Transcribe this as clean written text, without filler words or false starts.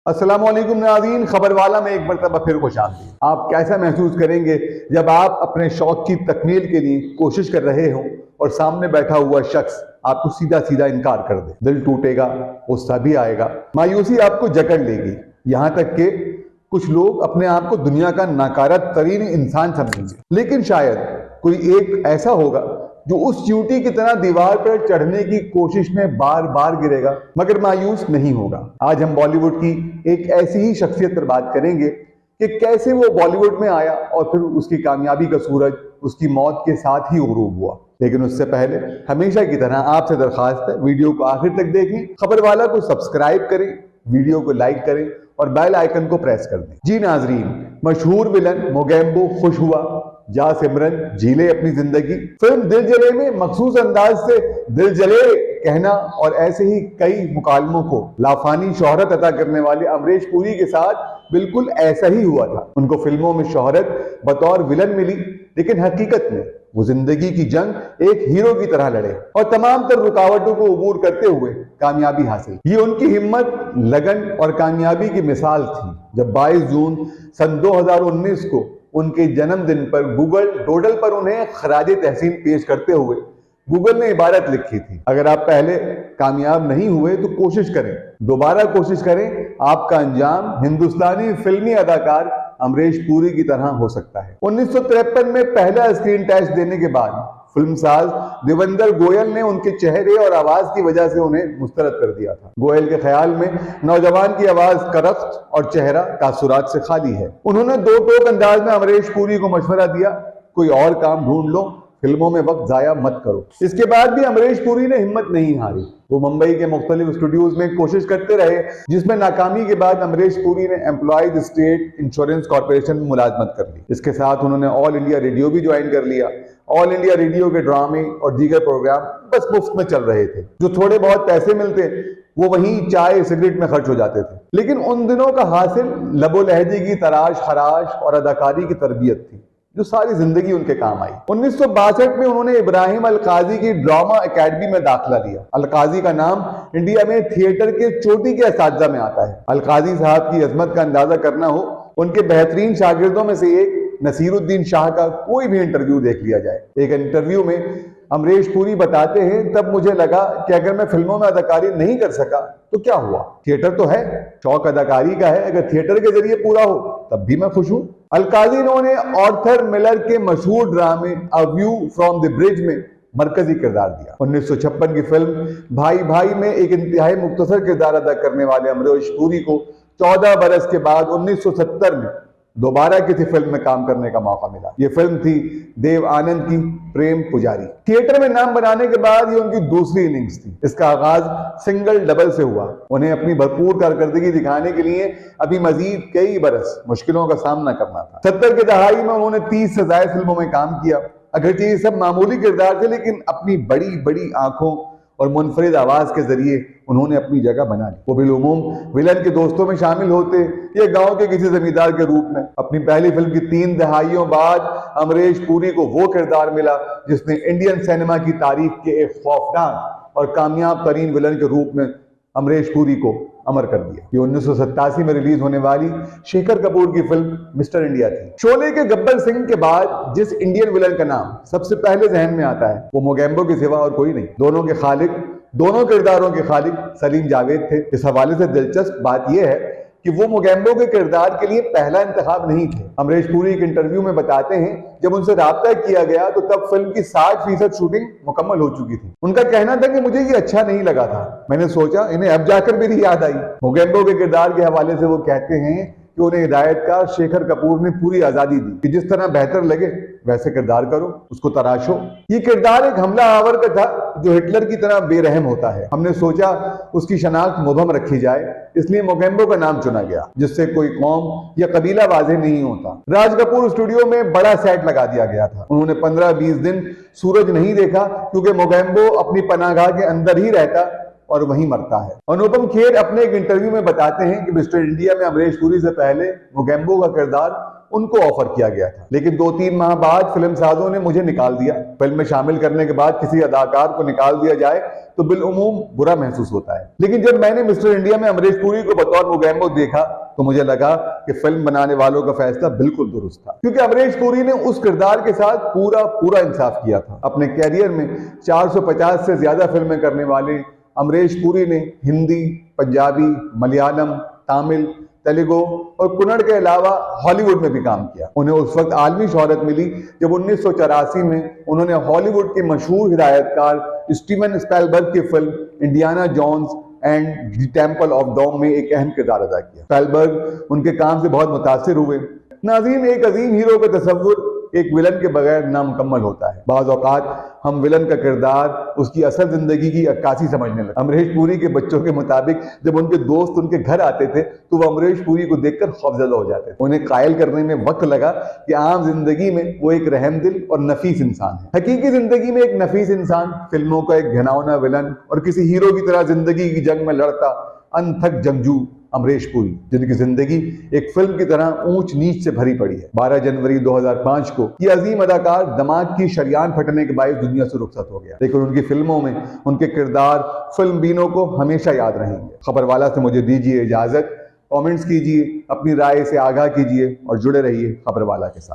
अस्सलाम वालेकुम नाज़रीन, खबर वाला में एक मरतबा फिर खुशामदीद। आप कैसा महसूस करेंगे जब आप अपने शौक की तकमील के लिए कोशिश कर रहे हो और सामने बैठा हुआ शख्स आपको सीधा सीधा इनकार कर दे। दिल टूटेगा, गुस्सा भी आएगा, मायूसी आपको जकड़ लेगी, यहाँ तक कि कुछ लोग अपने आप को दुनिया का नाकारत तरीन इंसान समझेंगे। लेकिन शायद कोई एक ऐसा होगा जो उस चींटी की तरह दीवार पर चढ़ने की कोशिश में बार बार गिरेगा मगर मायूस नहीं होगा। आज हम बॉलीवुड की एक ऐसी ही शख्सियत पर बात करेंगे कि कैसे वो बॉलीवुड में आया और फिर उसकी कामयाबी का सूरज उसकी मौत के साथ ही गुरूब हुआ। लेकिन उससे पहले हमेशा की तरह आपसे दरखास्त है, वीडियो को आखिर तक देखें, खबर वाला को सब्सक्राइब करें, वीडियो को लाइक करें और बेल आइकन को प्रेस कर दें। जी नाजरीन, मशहूर विलन मोगेम्बो खुश हुआ, जा सिमरन जीले अपनी जिंदगी। फिल्म दिल जले में मखसूस अंदाज से दिल जले कहना और ऐसे ही कई मुकालमों को लाफानी शोहरत अता करने वाले अमरीश पुरी के साथ बिल्कुल ऐसा ही हुआ था। उनको फिल्मों में शोहरत बतौर विलन मिली, लेकिन हकीकत में वो जिंदगी की जंग एक हीरो की तरह लड़े और तमाम तर रुकावटों को अबूर करते हुए कामयाबी हासिल। ये उनकी हिम्मत, लगन और कामयाबी की मिसाल थी। जब 22 जून सन 2019 को उनके जन्मदिन पर गूगल डोडल पर उन्हें खराज तहसीन पेश करते हुए गूगल ने इबारत लिखी थी, अगर आप पहले कामयाब नहीं हुए तो कोशिश करें, दोबारा कोशिश करें, आपका अंजाम हिंदुस्तानी फिल्मी अदाकार अमरीश पुरी की तरह हो सकता है। 1953 में पहला स्क्रीन टेस्ट देने के बाद फिल्मसाज देवेंद्र गोयल ने उनके चेहरे और आवाज की वजह से उन्हें मुस्तरद कर दिया था। गोयल के ख्याल में नौजवान की आवाज करख्त और चेहरा तासुरात से खाली है। उन्होंने दो टोक अंदाज में अमरीश पुरी को मशवरा दिया, कोई और काम ढूंढ लो, फिल्मों में वक्त जाया मत करो। इसके बाद भी अमरीश पुरी ने हिम्मत नहीं हारी। वो मुंबई के मुख्तलिफ स्टूडियोज में कोशिश करते रहे, जिसमें नाकामी के बाद अमरीश पुरी ने एम्प्लॉयज स्टेट इंश्योरेंस कॉर्पोरेशन में मुलाजमत कर ली। इसके साथ उन्होंने ऑल इंडिया रेडियो भी ज्वाइन कर लिया। ऑल इंडिया रेडियो के ड्रामे और दीगर प्रोग्राम बस मुफ्त में चल रहे थे। जो थोड़े बहुत पैसे मिलते वो वहीं चाय सिगरेट में खर्च हो जाते थे। लेकिन उन दिनों का हासिल लबो लहजे की तराश खराश और अदाकारी की तरबियत थी, जो सारी जिंदगी उनके काम आई। 1962 में उन्होंने इब्राहिम अलकाजी की ड्रामा एकेडमी में दाखिला लिया। अलकाजी का नाम इंडिया में थिएटर के चोटी के असातिज़ा में आता है। अलकाजी साहब की अजमत का अंदाजा करना हो, उनके बेहतरीन शागिर्दों में से एक नसीरुद्दीन शाह का कोई भी इंटरव्यू देख लिया जाए। एक इंटरव्यू में अमरीश पुरी बताते हैं, तब मुझे लगा कि अगर मैं फिल्मों में अदाकारी नहीं कर सका तो क्या हुआ, थिएटर तो है, शौक अदाकारी का है, अगर थिएटर के जरिए पूरा हो तब भी मैं खुश हूं। अलकाजी ने आर्थर मिलर के मशहूर ड्रामे a view from the bridge में मरकजी किरदार दिया। 1956 की फिल्म भाई भाई में एक इंतहाई मुख्तसर किरदार अदा करने वाले अमरीश पुरी को 14 बरस के बाद 1970 में दोबारा किसी फिल्म में काम करने का मौका मिला। यह फिल्म थी देव आनंद की प्रेम पुजारी। थिएटर में नाम बनाने के बाद ये उनकी दूसरी इनिंग्स थी। इसका आगाज सिंगल डबल से हुआ। उन्हें अपनी भरपूर कारकर्दगी दिखाने के लिए अभी मजीद कई बरस मुश्किलों का सामना करना था। 70 की दहाई में उन्होंने 30 से ज्यादा फिल्मों में काम किया। अगरचे ये सब मामूली किरदार थे, लेकिन अपनी बड़ी बड़ी आंखों और मुनफरिद आवाज के जरिए उन्होंने अपनी जगह बना ली। वो बिलुमूम विलन के दोस्तों में शामिल होते या गांव के किसी जमींदार के रूप में। अपनी पहली फिल्म की 3 दहाइयों बाद अमरीश पुरी को वो किरदार मिला जिसने इंडियन सिनेमा की तारीख के एक खौफनाक और कामयाब तरीन विलन के रूप में अमरीश पुरी को अमर कर दिया। ये 1987 में रिलीज होने वाली शेखर कपूर की फिल्म मिस्टर इंडिया थी। शोले के गब्बर सिंह के बाद जिस इंडियन विलन का नाम सबसे पहले जहन में आता है वो मोगेम्बो के सिवा और कोई नहीं। दोनों किरदारों के खालिक सलीम जावेद थे। इस हवाले से दिलचस्प बात यह है कि वो मोगेम्बो के किरदार के लिए पहला इंतखाब नहीं थे। अमरीश पुरी एक इंटरव्यू में बताते हैं, जब उनसे राब्ता किया गया तो तब फिल्म की 60% शूटिंग मुकम्मल हो चुकी थी। उनका कहना था कि मुझे ये अच्छा नहीं लगा था, मैंने सोचा इन्हें अब जाकर मेरी याद आई। मोगेम्बो के किरदार के हवाले से वो कहते हैं कि उन्हें हिदायतकार शेखर कपूर ने पूरी आजादी दी कि जिस तरह बेहतर लगे वैसे किरदार करो, उसको तराशो। ये किरदार एक हमला आवर का था जो हिटलर की तरह बेरहम होता है। हमने सोचा उसकी शनाख्त मुबहम रखी जाए, इसलिए मोगेम्बो का नाम चुना गया, जिससे कोई कौम या कबीला वाज़ेह नहीं होता। राज कपूर स्टूडियो में बड़ा सेट लगा दिया गया था। उन्होंने 15-20 दिन सूरज नहीं देखा क्योंकि मोगेम्बो अपनी पनाहगाह के अंदर ही रहता और वहीं मरता है। अनुपम खेर अपने एक इंटरव्यू में बताते हैं कि मिस्टर इंडिया में अमरीश पुरी से पहले मोगेम्बो का किरदार उनको ऑफर किया गया था, लेकिन 2-3 माह बाद फिल्म साजों ने मुझे निकाल दिया। फिल्म में शामिल करने के बाद किसी अदाकार को निकाल दिया जाए तो बिलउमूम बुरा महसूस होता है। लेकिन जब मैंने मिस्टर इंडिया में अमरीश पुरी को बतौर मोगैम्बो देखा तो मुझे लगा कि फिल्म बनाने वालों का फैसला बिल्कुल दुरुस्त था, क्योंकि अमरीश पुरी ने उस किरदार के साथ पूरा इंसाफ किया था। अपने कैरियर में 450 से ज्यादा फिल्में करने वाले अमरीश पुरी ने हिंदी, पंजाबी, मलयालम, तमिल, तेलुगु और कन्नड़ के अलावा हॉलीवुड में भी काम किया। उन्हें उस वक्त आलमी शोहरत मिली जब 1984 में उन्होंने हॉलीवुड के मशहूर हिदायतकार स्टीवन स्पीलबर्ग की film Indiana Jones and the Temple of Doom में एक अहम किरदार अदा किया। स्पीलबर्ग उनके काम से बहुत मुतासिर हुए। नाज़रीन, एक अजीम हीरो का तस्वुर एक विलन के बगैर नामुकम्मल होता है। बाज़ औक़ात हम विलन का किरदार उसकी असल जिंदगी की अक्कासी समझने लगे। अमरीश पुरी के बच्चों के मुताबिक जब उनके दोस्त उनके घर आते थे तो वो अमरीश पुरी को देखकर खौफजदा हो जाते थे। उन्हें कायल करने में वक्त लगा कि आम जिंदगी में वो एक रहमदिल और नफीस इंसान है। हकीकी जिंदगी में एक नफीस इंसान फिल्मों का एक घिनौना विलन और किसी हीरो की तरह जिंदगी की जंग में लड़ता अनथक जंगजू अमरीश पुरी, जिनकी जिंदगी एक फिल्म की तरह ऊंच नीच से भरी पड़ी है। 12 जनवरी 2005 को ये अजीम अदाकार दिमाग की शरियान फटने के बायस दुनिया से रुखसत हो गया, लेकिन उनकी फिल्मों में उनके किरदार फिल्म बीनों को हमेशा याद रहेंगे। खबरवाला से मुझे दीजिए इजाजत। कमेंट्स कीजिए, अपनी राय से आगाह कीजिए और जुड़े रहिए खबरवाला के साथ।